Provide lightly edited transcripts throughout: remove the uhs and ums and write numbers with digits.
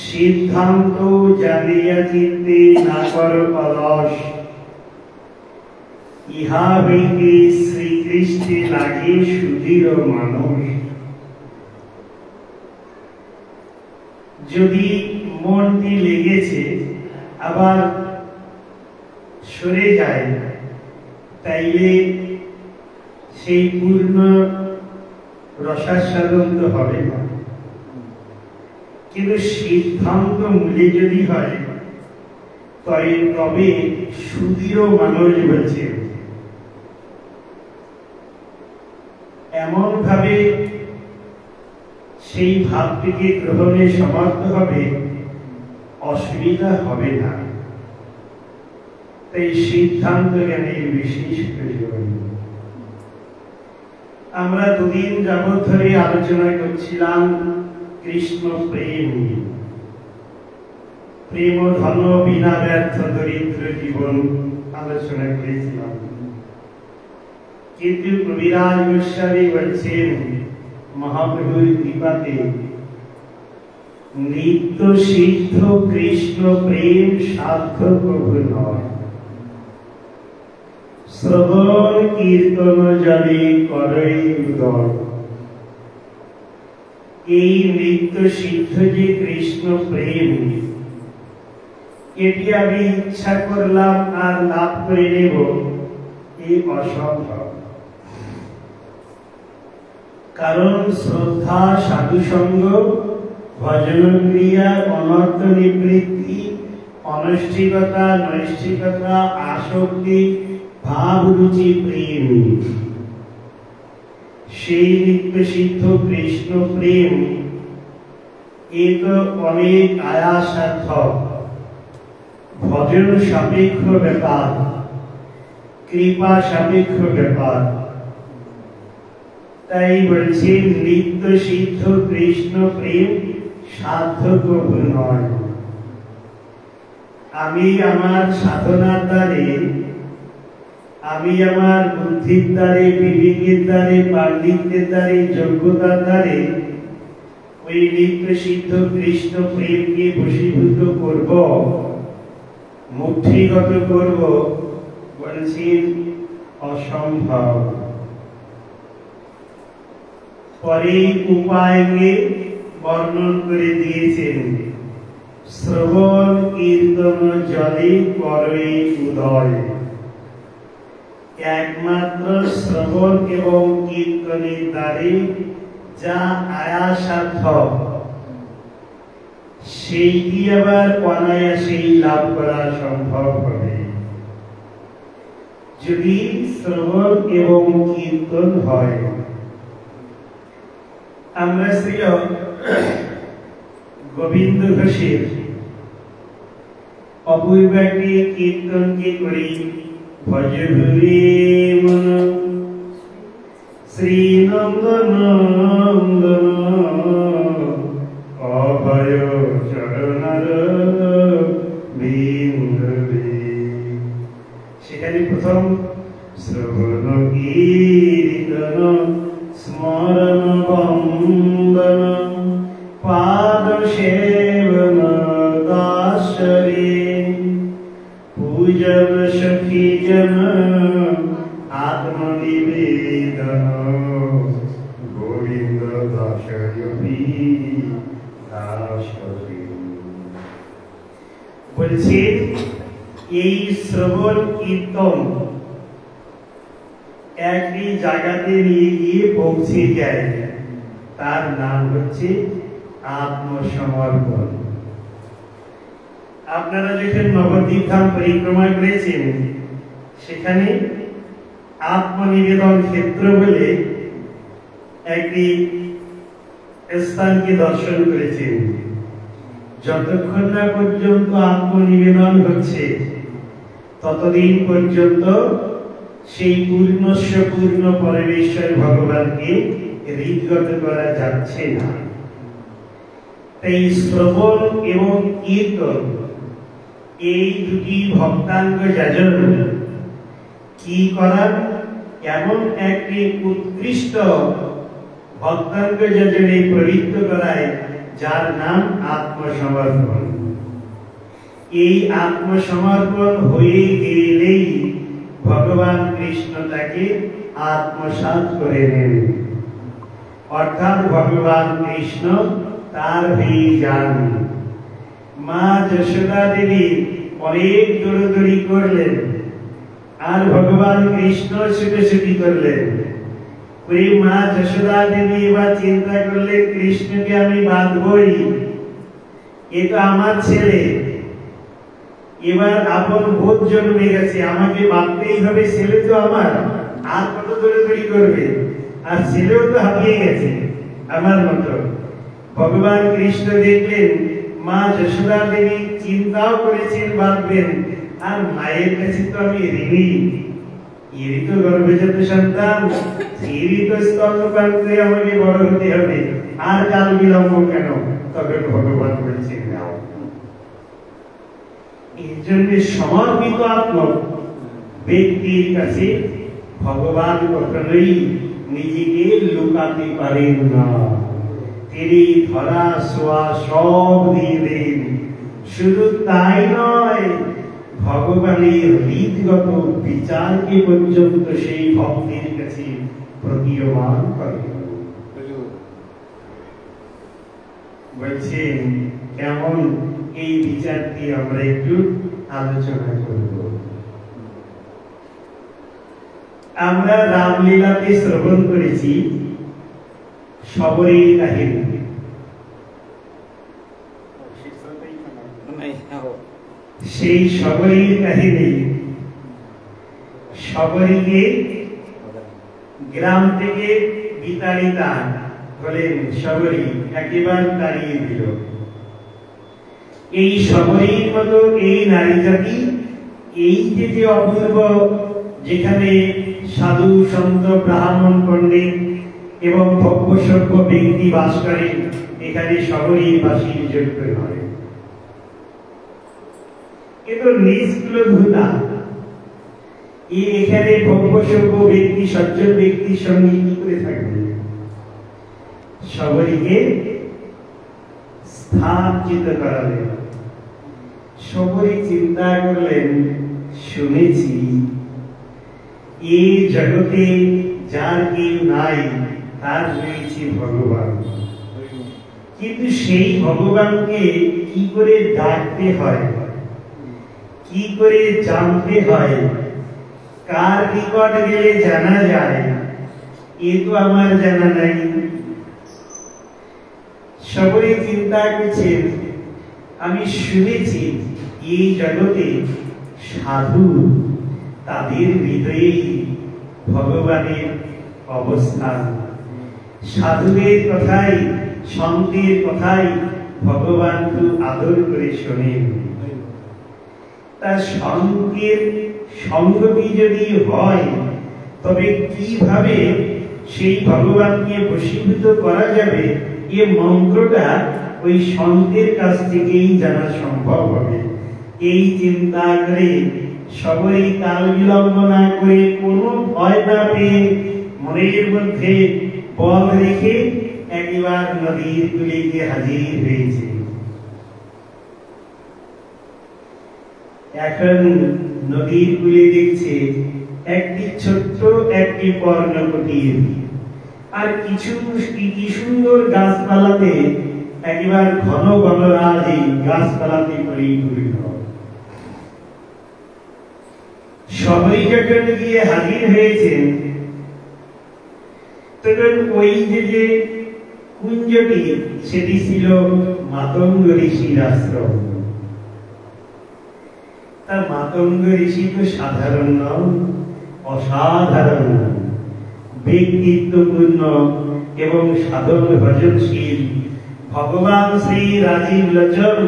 সিদ্ধান্ত জানিয়া চিত্তে না কর অলস, ইহা হইতে শ্রীকৃষ্ণে লাগে সুধীর মানস। যদি মনটি লেগেছে আবার সরে যায়, তাইলে সেই পূর্ণ রসাস্বাদন তো হবে না। কিন্তু সিদ্ধান্ত মূলে যদি হয় তবে সুদৃঢ় মানুষ বলছে, এমন ভাবে সেই ভাবটিকে গ্রহণে সমর্থ হবে, অসুবিধা হবে না। তাই সিদ্ধান্ত জ্ঞানের বিশেষ প্রয়োজন। আমরা দুদিন যাবৎ ধরে আলোচনা করছিলাম কৃষ্ণ প্রেম, প্রেম ধন বিনা ব্যর্থ দরিদ্র জীবন আলোচনা করেছিলাম। কিন্তু কবিরাজ গোস্বামী বলছেন, মহাপ্রভুর কৃপাতে নিত্য সিদ্ধ কৃষ্ণ প্রেম সাধ্য প্রভু নয়, শ্রবণ কীর্তন জানে করই উদয়। এই নিত্য সিদ্ধ যে কৃষ্ণ প্রেম, এটি আমি ইচ্ছা করলাম আর লাভ করে নেব, এই অসম্ভব। কারণ শ্রদ্ধা, সাধুসঙ্গ, ভজন ক্রিয়া, অনর্থ নিবৃত্তি, অনৈষ্ঠিকতা, নৈষ্ঠিকতা, আসক্তি, ভাব, রুচি, প্রেম, সেই নিত্য সিদ্ধ কৃষ্ণ প্রেম এ তো অনেক আয়াসাধ্য, ভজন সাপেক্ষ ব্যাপার, কৃপা সাপেক্ষ ব্যাপার। তাই বলছে নিত্য সিদ্ধ কৃষ্ণ প্রেম সাধ্য প্রভু নয়। আমি আমার সাধনার দ্বারে, আমি আমার বুদ্ধির দ্বারে, বিবেকের দ্বারে, পাণ্ডিত্যের দ্বারে, যোগ্যতার দ্বারে ওই নিত্য সিদ্ধ কৃষ্ণ প্রেমকে বশীভূত করব, মুঠিগত করব, বলছেন অসম্ভব। পরে উপায়কে বর্ণন করে দিয়েছেন, শ্রবণ কীর্তন জলে করে উদয়। একমাত্র শ্রবণ এবং কীর্তনের দ্বারে যা আয়াসাধ্য সেইটি আবার অনায়াসেই লাভ করা সম্ভব হবে যদি শ্রবণ এবং কীর্তন হয়। আমরা শ্রী গোবিন্দ ঘোষের অপূর্ব একটি কীর্তনকে করি, ভজ হরে মন শ্রী নন্দন নন্দন অভয় চরণার বিন্দবে। সেখানে প্রথম শ্রবণ কীর্তন স্মরণ বন্দন পাদ সেবন দাসরে পূজন সখী জন আত্মনিবেদন গোবিন্দ দাসরি দাসরে। বলছে এই শ্রবণ কীর্তন একটি জায়গাতে নিয়ে গিয়ে পৌঁছে যায়, তার নাম হচ্ছে আত্মসমর্পণ। আপনারা যখন নবদ্বীপ ধাম পরিক্রমা করেছেন সেখানে আত্মনিবেদন ক্ষেত্র বলে একটি স্থানকে দর্শন করেছেন। যতক্ষণ না পর্যন্ত আত্মনিবেদন হচ্ছে ততদিন পর্যন্ত সেই পূর্ণস্ব পূর্ণ পরমেশ্বর ভগবানকে হৃদগত করা যাচ্ছে না। তাই শ্রবণ এবং কীর্তন এই দুটি ভক্তাঙ্গ যাজন কি করার, এমন একটি উৎকৃষ্ট ভক্তাঙ্গ যাজনে প্রবৃত্ত করায় যার নাম আত্মসমর্পণ। এই আত্মসমর্পণ হয়ে গেলেই ভগবান কৃষ্ণ তাকে আত্মসাৎ করে নেন, অর্থাৎ ভগবান কৃষ্ণ তার হয়ে যান। মা যশোদা দেবী অনেক দৌড়দৌড়ি করলেন আর ভগবান কৃষ্ণ ছুটোছুটি করলেন। ওই মা যশোদা দেবী এবার চিন্তা করলেন কৃষ্ণকে আমি বাঁধবই, এ তো আমার ছেলে, এবার আপন বোধ জন্মে গেছে, আমাকে বাঁধতেই হবে, ছেলে তো আমার, আর কত দৌড়দৌড়ি করবে, আর ছেলেও তো হারিয়ে গেছে আমার মতো। ভগবান কৃষ্ণ দেখলেন মা যশোদা দেবী চিন্তাও করেছেন বাঁধবেন, আর মায়ের কাছে তো আমি ঋণী, এরই তো গর্ভজাত সন্তান, এরই তো স্তন্যপান করে আমাকে বড় হতে হবে, আর কাল বিলম্ব কেন? তবে ভগবান বলছেন নাও। এই জন্য সমর্পিত আত্ম ব্যক্তির কাছে ভগবান কখনোই নিজেকে লুকাতে পারেন না। তিনি ধরা সোয়া সব দিয়ে দেন। শুধু তাই নয়, ভগবানের হৃদগত বিচারকে পর্যন্ত সেই ভক্তের কাছে প্রতীয়মান করেন। বলছেন কেমন এই বিচারটি আমরা একটু আলোচনা করব। আমরা রামলীলাতে শ্রবণ করেছি শবরীর কাহিনী। সেই শবরীর কাহিনী, শবরীকে গ্রাম থেকে বিতাড়িতা হলেন শবরী, একেবারে তাড়িয়ে দিল। এই শবরীর মতো এই নারী জাতি, এই যে অপূর্ব, যেখানে সাধু সন্ত ব্রাহ্মণ পণ্ডিত এবং ভব্য সভ্য ব্যক্তি বাস করেন, এখানে শবরীর বাসীর যোগ্য নয়। কিন্তু নিষ্কুলভূতা এখানে ভব্য সভ্য ব্যক্তি সজ্জন ব্যক্তির সঙ্গে কি করে থাকবে? শবরীকে স্থানচ্যুত করালেন। শবরী চিন্তা করলেন, শুনেছি এই জগতে যার কেউ নাই, তার রয়েছে ভগবান। কিন্তু সেই ভগবানকে কি করে ডাকতে হয়, কি করে জানতে হয়, কার নিকট গেলে জানা যায়, এ তো আমার জানা নাই। সবাই চিন্তা করছেন, আমি শুনেছি এই জগতে সাধু, তাদের হৃদয়ে ভগবানের অবস্থান। সাধুদের কথাই, সন্তের কথাই ভগবান খুব আদর করে শোনেন। তার সঙ্গের সঙ্গতি যদি হয়, তবে কিভাবে সেই ভগবানকে বশীভূত করা যাবে, এ মন্ত্রটা ওই সন্তের কাছ থেকেই জানা সম্ভব হবে। এই চিন্তা করে সবাই কাল বিলম্ব না করে, কোনো ভয় না পেয়ে, মনের মধ্যে বল রেখে একেবারে নদীর কূলে গিয়ে হাজির হয়েছে। এখন নদীর কূলে দেখছে একটি ছোট্ট একটি পর্ণকুটির, আর কিছু কি সুন্দর গাছপালাতে একেবারে ঘন বনরাজ, এই গাছপালাতে পরিপূর্ণ। সবাই যখন গিয়ে হাজির হয়েছেন, তখন ওই যে কুঞ্জটি, সেটি ছিল মাতঙ্গ ঋষির আশ্রম। তার মাতঙ্গ ঋষি তো সাধারণ নন, অসাধারণ ব্যক্তিত্বপূর্ণ এবং সাধন ভজনশীল ভগবান শ্রী রাজীব লোচন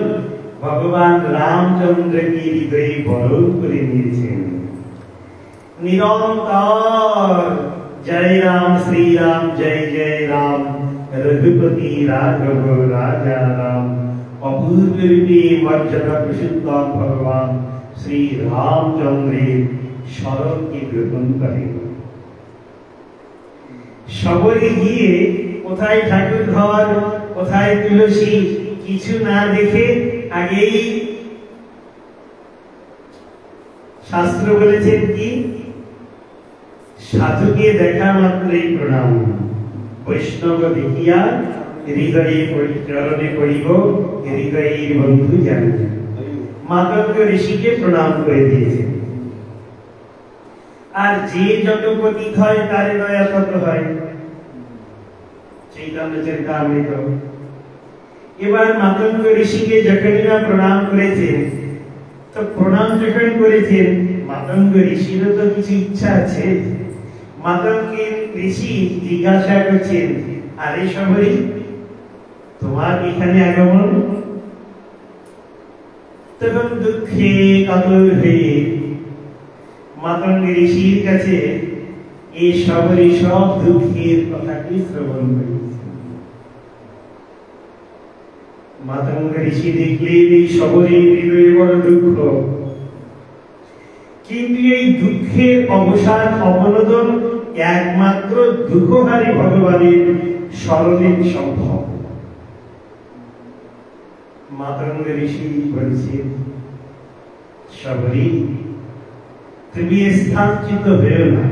ভগবান রামচন্দ্রকে হৃদয়ে বরণ করে নিয়েছেন। নিরন্তর জয় রাম শ্রী রাম, জয় জয় রাম, রঘুপতি রাঘব রাজা রাম, অপূর্ব রূপে মর্যাদা পুরুষোত্তম ভগবান শ্রী রামচন্দ্রের স্মরণকে গ্রহণ করেন। সবরে গিয়ে কোথায় ঠাকুর ঘর, কোথায় তুলসী, কিছু না দেখে আগেই শাস্ত্র বলেছেন কি, সাধুকে দেখা মাত্রই প্রণাম, বৈষ্ণব দেখিয়া হৃদয়ে চরণে পড়িব, হৃদয়ের বন্ধু জানি। মাতঙ্গ ঋষিকে প্রণাম করে দিয়েছেন। আর যে যত পতিত হয়, তার দয়া তত হয়। চৈতন্য চরিতামৃত। এবার মাতঙ্গ ঋষিকে যখনই না প্রণাম করেছেন, তো প্রণাম যখন করেছেন, মাতঙ্গ ঋষিরও তো কিছু ইচ্ছা আছে। মাতঙ্গ ঋষি জিজ্ঞাসা করছেন, আরে শবরী, তোমার এখানে আগমন? তখন দুঃখে কাতর হয়ে মাতঙ্গ ঋষির কাছে এই শবরী সব দুঃখের কথাটি শ্রবণ করেছে। মাতঙ্গ ঋষি দেখলেন এই শবরীর হৃদয়ে বড় দুঃখ, কিন্তু এই দুঃখের অবসান অবনোদন একমাত্র দুঃখহারী ভগবানের স্মরণে সম্ভব। মাতঙ্গ ঋষি বলছেন, শবরী, তুমি স্থানচ্যুত হয়েও না,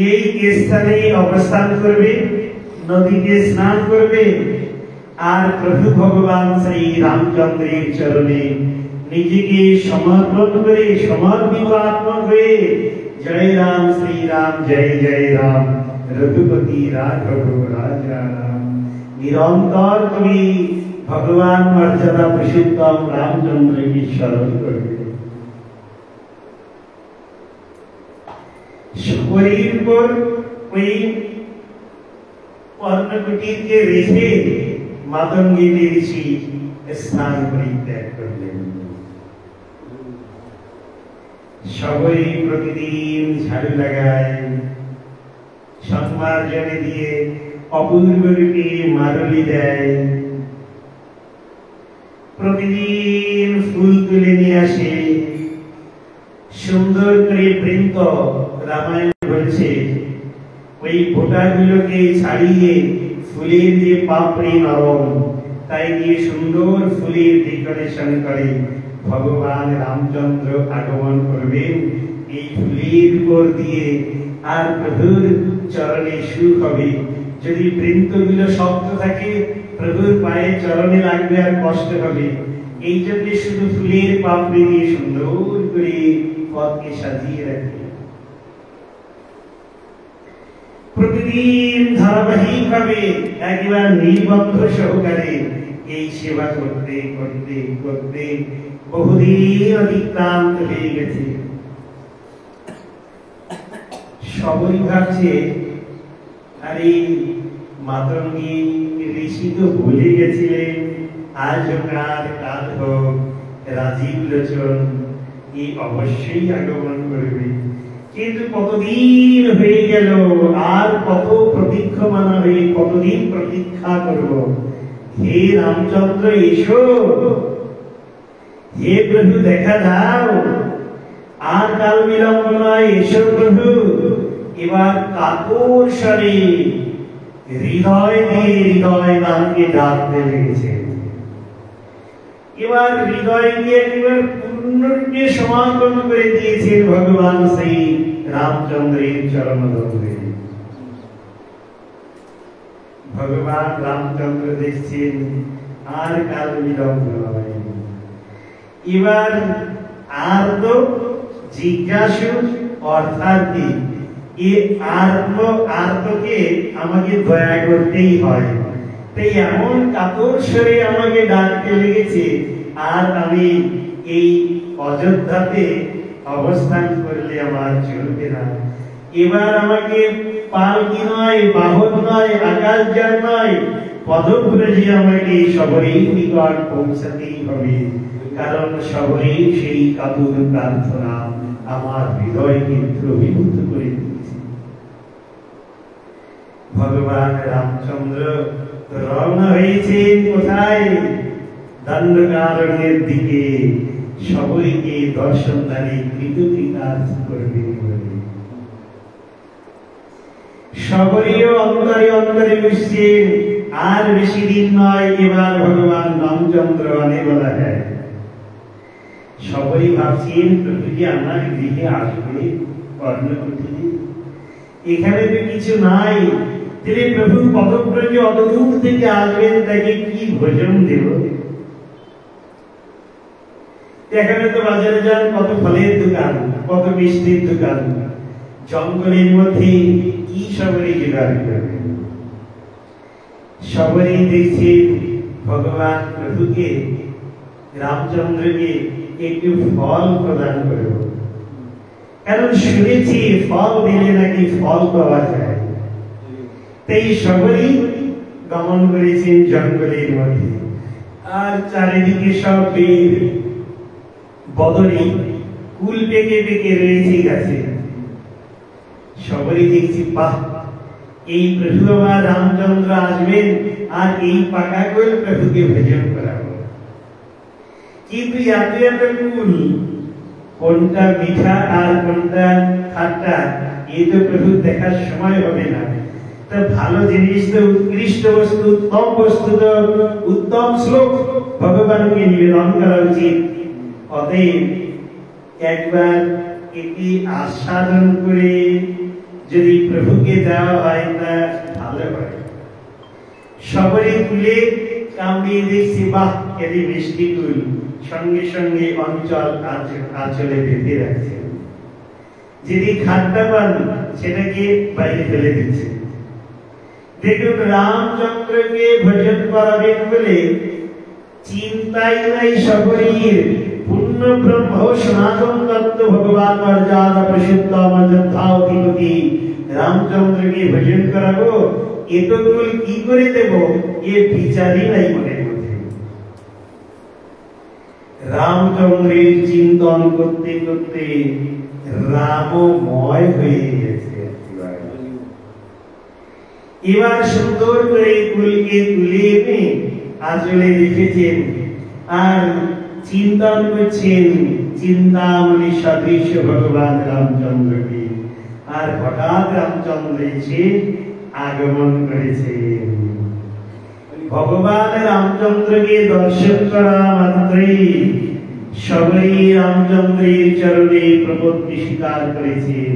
এই স্থানে অবস্থান করবে, নদীতে স্নান করবে, আর প্রভু ভগবান শ্রী রামচন্দ্রের চরণে নিজেকে সমর্পণ করে, সমর্পিত আত্মা হয়ে जय राम श्री राम जय जय राम रघुपति राघव राजा राम। निरंतर कवि भगवान मर्यादा पुरुषोत्तम रामचंद्र की शरण करते शरीर पर कोई पर्णकुटीर के रेखे मातंगी ऋषि स्थान परित्याग कर लेंगे। सबरी प्रतिदिन झाड़ू लगाए, सम्मार्जन दिए अपूर्व रूपे मारुली देय, प्रतिदिन फूल तुले निये आसे, सुंदर करे बृंत रामायण বলছে ওই ফোঁটাগুলোকে ছাড়িয়ে ফুলের যে পাপড়ি নরম তাই দিয়ে সুন্দর ফুলের ডেকোরেশন করে ভগবান রামচন্দ্র আগমন করবেন এই ফুলের উপর দিয়ে। আর প্রভুর চরণে সুখ হবে। যদি বৃন্তগুলো শক্ত থাকে প্রভুর পায়ে চরণে লাগবে আর কষ্ট হবে। এই জন্য শুধু ফুলের পাপড়ি দিয়ে সুন্দর করে পথকে সাজিয়ে রাখে। प्रतिदिन धारावाहिक भावे एकबार निबंध सहकारे এই সেবা করতে করতে করতে বহুদিন অতিক্রান্ত হয়ে গেছে। সবই ভাবছে আরে মাতঙ্গী ঋষি তো ভুলে গেছিলেন আজ কাল কাল হোক রাজীব লোচন এই অবশ্যই আগমন করবে। কিন্তু কতদিন হয়ে গেল আর কত প্রতীক্ষমানা হয়ে কতদিন প্রতীক্ষা করব। হে রামচন্দ্র এসো, হে প্রভু দেখা দাও, আর কাল বিলম্ব নয়, এসো প্রভু। এবার কাতর স্বরে হৃদয় দিয়ে হৃদয় নামকে ডাকতে লেগেছে। এবার হৃদয় দিয়ে এবার পূর্ণরূপে সমাগম করে দিয়েছেন ভগবান শ্রী রামচন্দ্রের চরণদ্বন্দ্বে। ভগবান রামচন্দ্র দেখছেন আর কাল বিলম্ব নয়। এবার আর তো জিজ্ঞাসু অর্থাৎ কি আর্তকে আমাকে দয়া করতেই হয়, তাই এমন কাতর স্বরে আমাকে ডাকতে লেগেছে। আর আমি এই অযোধ্যাতে অবস্থান করলে আমার চলবে না। এবার আমাকে পালকি নয়, বাহন নয়, আকাশযান নয়, পদব্রজে আমাকে সবরেই নিকট পৌঁছাতেই হবে। কারণ সবরেই সেই কাতর প্রার্থনা আমার হৃদয়কে দ্রবীভূত করে দিয়েছে। ভগবান রামচন্দ্র রওনা হয়েছেন কোথায়? দণ্ডকারণ্যের দিকে সবরীকে দর্শন দানে কৃতকৃতার্থ করবেন বলে। সবরীও অন্তরে অন্তরে বুঝছেন আর বেশি দিন নয়, এবার ভগবান রামচন্দ্র আনে বলা যায়। সবরী ভাবছেন প্রভু যে আমার গৃহে আসবে কর্ণকুটিরে, এখানে তো কিছু নাই, তিনি প্রভু পদব্রজে অত দূর থেকে আসবেন, তাকে কি ভোজন দেব? এখানে তো বাজারে যান কত ফলের দোকান, কত মিষ্টির দোকান, জঙ্গলের মধ্যে কি সবরী জোগাড় করবেন? সবরী দেখছেন ভগবান প্রভুকে রামচন্দ্রকে একটু ফল প্রদান করব, কারণ শুনেছি ফল দিলে নাকি ফল পাওয়া যায়। তাই সবরী গমন করেছেন জঙ্গলের মধ্যে। আর চারিদিকে সব বের বদরি কুল পেকে পেকে রয়েছে গাছে। সবরী দেখছি বাহ, এই প্রভু আমার রামচন্দ্র আসবেন আর এই পাকা কুল প্রভুকে ভোজন করাবো। কিন্তু এত এত কুল, কোনটা মিঠা আর কোনটা খাট্টা এই তো প্রভু দেখার সময় হবে না। তা ভালো জিনিস তো উৎকৃষ্ট বস্তু, উত্তম বস্তু তো উত্তম শ্লোক ভগবানকে নিবেদন করা উচিত। অতএব একবার এটি আস্বাদন করে যদি প্রভুকে দেওয়া হয় তা ভালো হয়। সবরই কুলে কামড়িয়ে দেখছি বাহ, এটি মিষ্টি কুল, সঙ্গে সঙ্গে অঞ্চল আঁচলে বেঁধে রাখছেন। যিনি খাদ্যা পান সেটাকে বাইরে ফেলে দিচ্ছে। দেখুন, রামচন্দ্রকে ভজন করাবেন বলে চিন্তাই নাই শবরীর। পূর্ণ ব্রহ্ম সনাতন তত্ত্ব ভগবান মর্যাদা প্রসিদ্ধম যথাধিপতি রামচন্দ্রকে ভজন করাবো, এতগুলো কি করে দেব, এ বিচারই নাই মনের মধ্যে। রামচন্দ্রের চিন্তন করতে করতে রামময় হয়ে গেছে। এবার সুন্দর করে কুলকে তুলে এনে আঁচলে রেখেছেন আর চিন্তন করছেন চিন্তামণি সদৃশ ভগবান রামচন্দ্রকে। আর হঠাৎ রামচন্দ্র এসে আগমন করেছেন। ভগবান রামচন্দ্রকে দর্শন করা মাত্রই সবাই রামচন্দ্রের চরণে প্রপত্তি স্বীকার করেছেন।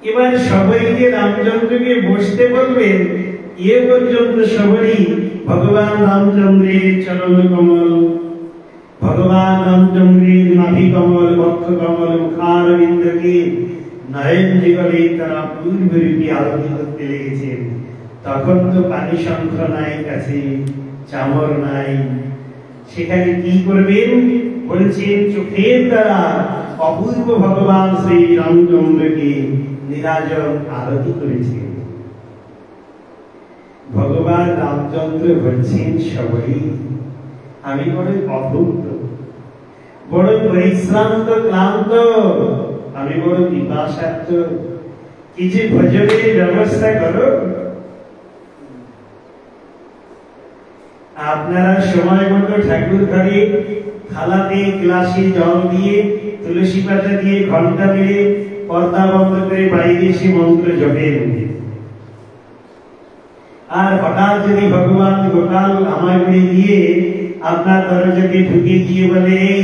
এবার সবাইকে রামচন্দ্রকে বসতে বলবেন, এ পর্যন্ত সবাই ভগবান রামচন্দ্রের চরণ কমল, ভগবান রামচন্দ্রের নাভি কমল, বক্ষ কমল, মুখারবিন্দকে নয়ন যুগলে তারা পূর্বরূপী আরতি করতে লেগেছেন। তখন তো পানি শঙ্খ নাই কাছে, চামর নাই, সেখানে কি করবেন বলছেন চোখের দ্বারা অপূর্ব ভগবান শ্রী রামচন্দ্রকে নিরাজন আরতি করেছেন। ভগবান রামচন্দ্র বলছেন সবাই আমি বড় অভুক্ত, বড় পরিশ্রান্ত ক্লান্ত, আমি বড় পিপাসার্থ, কিছু ভোজনের ব্যবস্থা করো। আপনারা সময় মতো ঠাকুর ঘরে থালাতে গ্লাসে জল দিয়ে তুলসী পাতা দিয়ে ঘন্টা মেরে পর্দা বন্ধ করে বাইরে এসে মন্ত্র জপেন। আর হঠাৎ যদি ভগবান গোপাল আমার বাড়ি দিয়ে আপনার দরজাকে ঢুকে দিয়ে বলে এই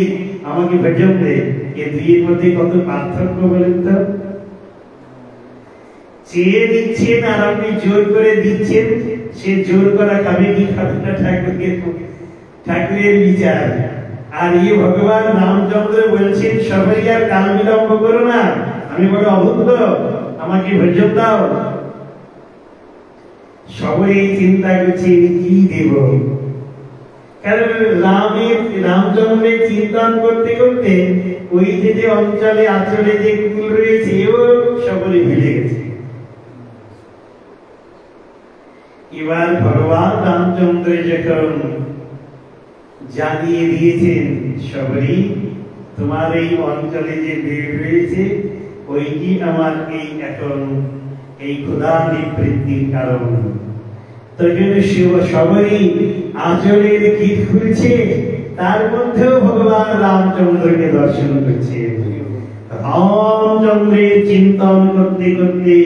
আমাকে ভজন দে, এ দুইয়ের মধ্যে কত পার্থক্য বলেন তো? চেয়ে দিচ্ছেন আর আপনি জোর করে দিচ্ছেন, সে জোর করা খাবে কি খাবে না ঠাকুরের বিচার। আর এই ভগবান রামচন্দ্র বলছেন সবাই আর কাল বিলম্ব করো না, আমি বড় অভুক্ত, আমাকে ভজন দাও। সবাই চিন্তা করছে কি দেব, কারণ রামচন্দ্রের চিন্তন করতে করতে ওই যে অঞ্চলে আঁচলে যে কুল রয়েছে ও সকলে ভুলে গেছে। এবার ভগবান রামচন্দ্র যখন জানিয়ে দিয়েছেন সবাই তোমার এই অঞ্চলে যে বেড রয়েছে ওইটি আমার এই এখন এই ক্ষুধা নিবৃত্তির কারণ, তখন সবাই আঁচলের গীত খুলছে, তার মধ্যেও ভগবান রামচন্দ্রকে দর্শন করছে। রামচন্দ্রের চিন্তন করতে করতে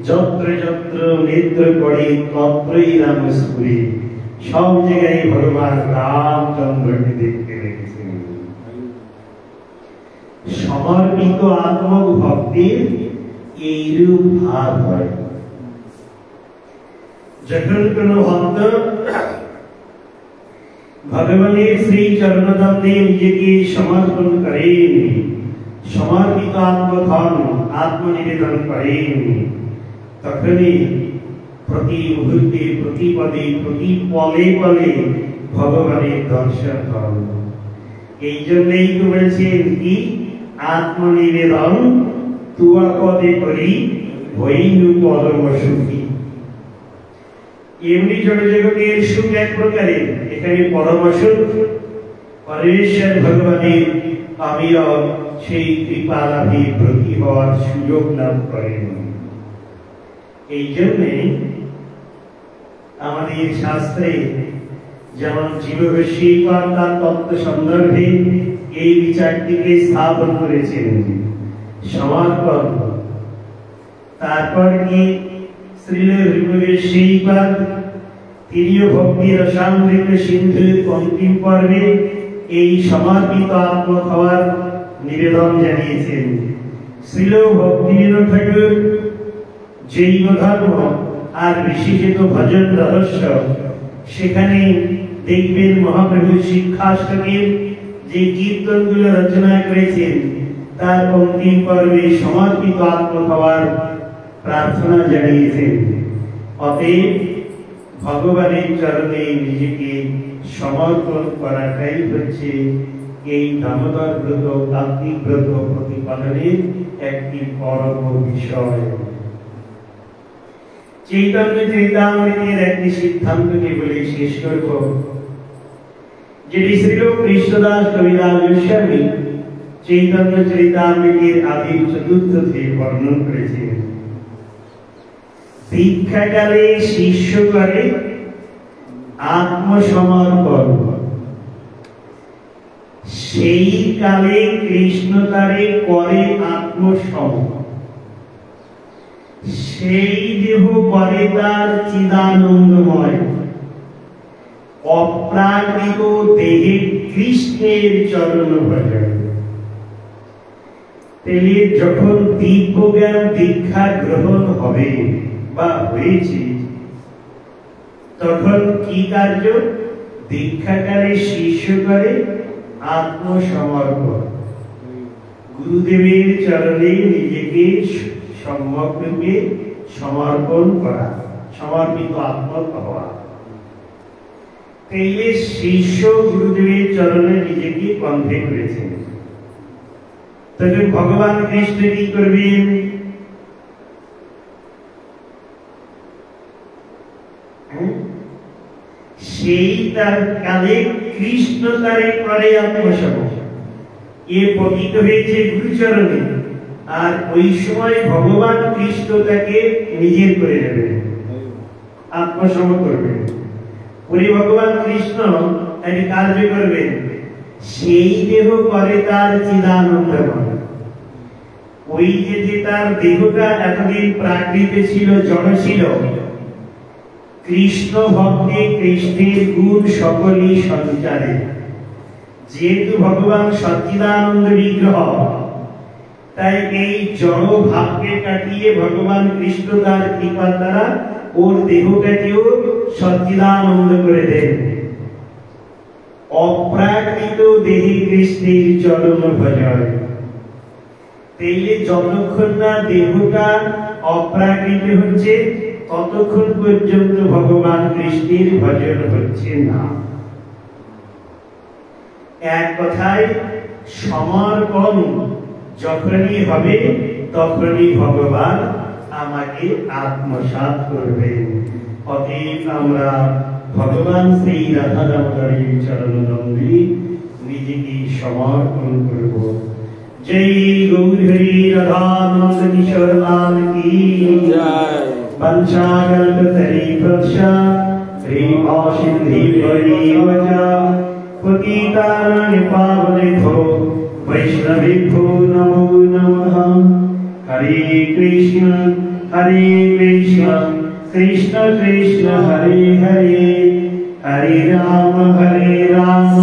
যত্র যত্র নেত্র পড়ে তত্রই রামস্ফুরে, সব জায়গায় ভগবান রামচন্দ্রকে দেখতে লেগেছেন। সমর্পিত আত্মক ভক্তির এইরূপ ভাব হয়। যখন কোন ভক্ত ভগবানের শ্রী চরণতলে নিজেকে সমর্পণ করেন, সমর্পিত আত্মধন আত্মনিবেদন করেন, তখনই প্রতি মুহূর্তে প্রতি পদে প্রতি পলে পলে ভগবানের দর্শন হন। এই জন্যই তো বলছেন কি আত্মনিবেদন তুয়া পদে করি হইনু পরম সুখী। এমনি জড়জগতের সুখ এক প্রকারের, এখানে পরম সুখ পরমেশ্বর ভগবানের আমিও সেই কৃপা লাভে ব্রতী হওয়ার সুযোগ লাভ করেন। এই জন্যে আমাদের শাস্ত্রে যেমন জীবগোস্বীকার তার তত্ত্ব সন্দর্ভে এই বিচারটিকে স্থাপন করেছেন সমর্পণ। তারপর কি শ্রীল জীবগোস্বীকার তিনিও ভক্তি রসামৃত সিন্ধুর অন্তিম পর্বে এই সমর্পিত আত্ম হওয়ার নিবেদন জানিয়েছেন। শ্রীল ভক্তিবিনোদ ঠাকুর জৈব ধর্ম আর বিশেষিত ভজন রহস্য, সেখানে দেখবেন মহাপ্রভুর শিক্ষাষ্টকের যে কীর্তনগুলো রচনা করেছেন তার অন্তিম পর্বে সমর্পিত আত্মভাবার প্রার্থনা জানিয়েছেন। অতএব ভগবানের চরণে নিজেকে সমর্পণ করাটাই হচ্ছে এই দামোদর ব্রত কার্তিক ব্রত প্রতিপালনের একটি পরম বিষয়। চৈতন্য চরিতামৃতের একটি সিদ্ধান্তকে বলে শেষ করব, যেটি শ্রীল কৃষ্ণদাস কবিরাজ গোস্বামী চৈতন্য চরিতামৃতের আদি চতুর্থে বর্ণন করেছেন। দীক্ষাকালে শিষ্য করে আত্মসমর্পণ, সেই কালে কৃষ্ণ তারে করে আত্মসম, সেই দেহ করে তার চিদানন্দময়, অপ্রাকৃত দেহে কৃষ্ণের চরণ ভজন। তেলে যখন দিব্যজ্ঞান দীক্ষা গ্রহণ হবে বা হয়েছে, তখন কি কার্য? দীক্ষাকালে শিষ্য করে আত্মসমর্পণ, গুরুদেবের চরণে নিজেকে সম্যকরূপে সমর্পণ করা, সমর্পিত আত্মক হওয়া। তাইলে শিষ্য গুরুদেবের চরণে নিজেকে বন্ধে করেছেন, তখন ভগবান কৃষ্ণ কি করবেন? সেই তার কালে কৃষ্ণ তারে করে আত্মসম, এ পতিত হয়েছে গুরুচরণে, আর ওই সময় ভগবান কৃষ্ণ তাকে নিজের করে নেবেন, আত্মসম করবেন। ওই ভগবান কৃষ্ণ একটি কার্য করবেন, সেই দেহ করে তার চিদানন্দময়। ওই যে তার দেহটা এতদিন প্রাকৃত ছিল, জড় ছিল, কৃষ্ণ ভক্তি কৃষ্ণের গুণ সকলই সঞ্চারে। যেহেতু ভগবান সচ্চিদানন্দ বিগ্রহ, তাই এই জড় ভাবকে কাটিয়ে ভগবান কৃষ্ণ তার কৃপা দ্বারা ওর দেহটাকেও সচ্চিদানন্দ করে দেন। অপ্রাকৃত দেহে কৃষ্ণের চরণ ভজন। তাইলে যতক্ষণ না দেহটা অপ্রাকৃত হচ্ছে, ততক্ষণ পর্যন্ত ভগবান কৃষ্ণের ভজন হচ্ছে না। এক কথায় সমর্পণ যখনই হবে, তখনই ভগবান আমাকে আত্মসাৎ করবেন। অতএব আমরা ভগবান শ্রী রাধা দামোদরের চরণনন্দে নিজেকে সমর্পণ করব। জয় গৌর হরি রাধানন্দ কিশোর লাল কি জয়। पंचागल्पतरी प्रक्षा प्रेमा सिंधि परिवजा पतितानां पावनेभ्यो वैष्णवेभ्यो नमो नमः। हरे कृष्ण कृष्ण कृष्ण हरे हरे, हरे राम राम